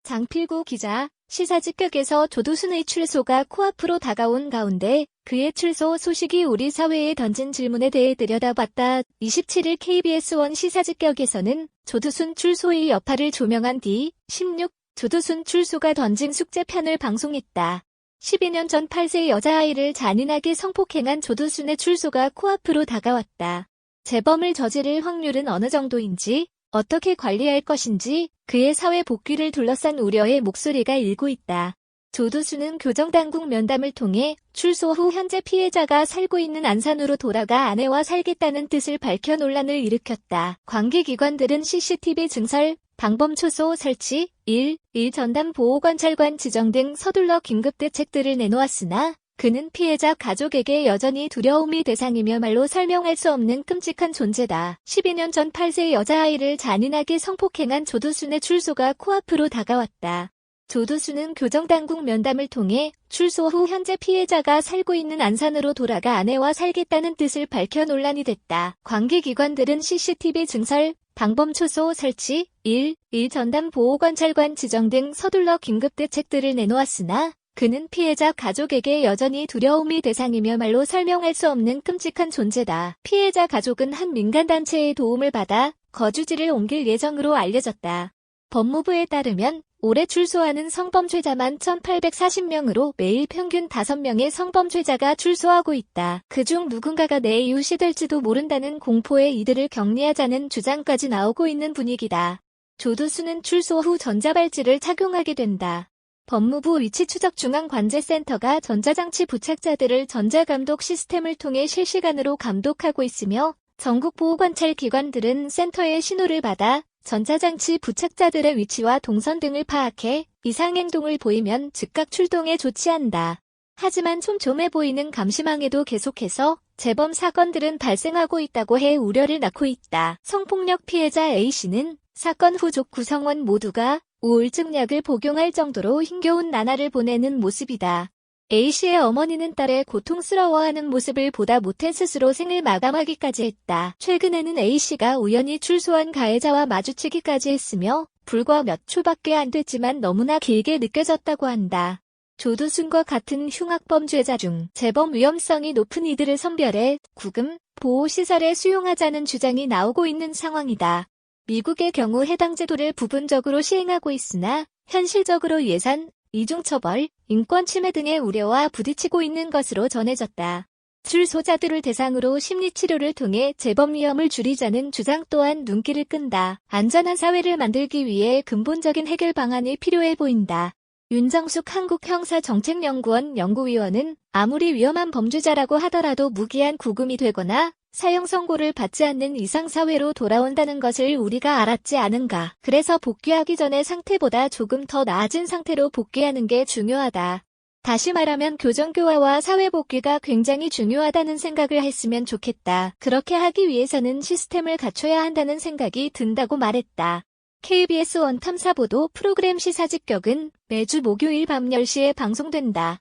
장필구 기자, 시사직격에서 조두순의 출소가 코앞으로 다가온 가운데 그의 출소 소식이 우리 사회에 던진 질문에 대해 들여다봤다. 27일 KBS1 시사직격에서는 조두순 출소의 여파를 조명한 D16 조두순 출소가 던진 숙제편을 방송했다. 12년 전 8세 여자아이를 잔인하게 성폭행한 조두순의 출소가 코앞으로 다가왔다. 재범을 저지를 확률은 어느 정도인지, 어떻게 관리할 것인지 그의 사회 복귀를 둘러싼 우려의 목소리가 일고 있다. 조두순은 교정당국 면담을 통해 출소 후 현재 피해자가 살고 있는 안산으로 돌아가 아내와 살겠다는 뜻을 밝혀 논란을 일으켰다. 관계기관들은 CCTV 증설, 방범 초소 설치, 1 전담 보호관찰관 지정 등 서둘러 긴급대책들을 내놓았으나 그는 피해자 가족에게 여전히 두려움이 대상이며 말로 설명할 수 없는 끔찍한 존재다. 12년 전 8세 여자아이를 잔인하게 성폭행한 조두순의 출소가 코앞으로 다가왔다. 조두순은 교정당국 면담을 통해 출소 후 현재 피해자가 살고 있는 안산으로 돌아가 아내와 살겠다는 뜻을 밝혀 논란이 됐다. 관계기관들은 CCTV 증설, 방범 초소 설치, 1 전담 보호관찰관 지정 등 서둘러 긴급대책들을 내놓았으나 그는 피해자 가족에게 여전히 두려움이 대상이며 말로 설명할 수 없는 끔찍한 존재다. 피해자 가족은 한 민간단체의 도움을 받아 거주지를 옮길 예정으로 알려졌다. 법무부에 따르면 올해 출소하는 성범죄자만 1,840명으로 매일 평균 5명의 성범죄자가 출소하고 있다. 그중 누군가가 내 이웃이 될지도 모른다는 공포에 이들을 격리하자는 주장까지 나오고 있는 분위기다. 조두순은 출소 후 전자발찌를 착용하게 된다. 법무부 위치추적중앙관제센터가 전자장치 부착자들을 전자감독 시스템을 통해 실시간으로 감독하고 있으며 전국 보호관찰기관들은 센터의 신호를 받아 전자장치 부착자들의 위치와 동선 등을 파악해 이상행동을 보이면 즉각 출동해 조치한다. 하지만 촘촘해 보이는 감시망에도 계속해서 재범 사건들은 발생하고 있다고 해 우려를 낳고 있다. 성폭력 피해자 A씨는 사건 후 족 구성원 모두가 우울증 약을 복용할 정도로 힘겨운 나날을 보내는 모습이다. A씨의 어머니는 딸의 고통스러워하는 모습을 보다 못해 스스로 생을 마감하기까지 했다. 최근에는 A씨가 우연히 출소한 가해자와 마주치기까지 했으며 불과 몇 초밖에 안 됐지만 너무나 길게 느껴졌다고 한다. 조두순과 같은 흉악범죄자 중 재범 위험성이 높은 이들을 선별해 구금, 보호시설에 수용하자는 주장이 나오고 있는 상황이다. 미국의 경우 해당 제도를 부분적으로 시행하고 있으나 현실적으로 예산, 이중처벌, 인권 침해 등의 우려와 부딪히고 있는 것으로 전해졌다. 출소자들을 대상으로 심리치료를 통해 재범 위험을 줄이자는 주장 또한 눈길을 끈다. 안전한 사회를 만들기 위해 근본적인 해결 방안이 필요해 보인다. 윤정숙 한국형사정책연구원 연구위원은 아무리 위험한 범죄자라고 하더라도 무기한 구금이 되거나 사형 선고를 받지 않는 이상 사회로 돌아온다는 것을 우리가 알았지 않은가. 그래서 복귀하기 전의 상태보다 조금 더 나아진 상태로 복귀하는 게 중요하다. 다시 말하면 교정교화와 사회복귀가 굉장히 중요하다는 생각을 했으면 좋겠다. 그렇게 하기 위해서는 시스템을 갖춰야 한다는 생각이 든다고 말했다. KBS 원탐사보도 프로그램 시사직격은 매주 목요일 밤 10시에 방송된다.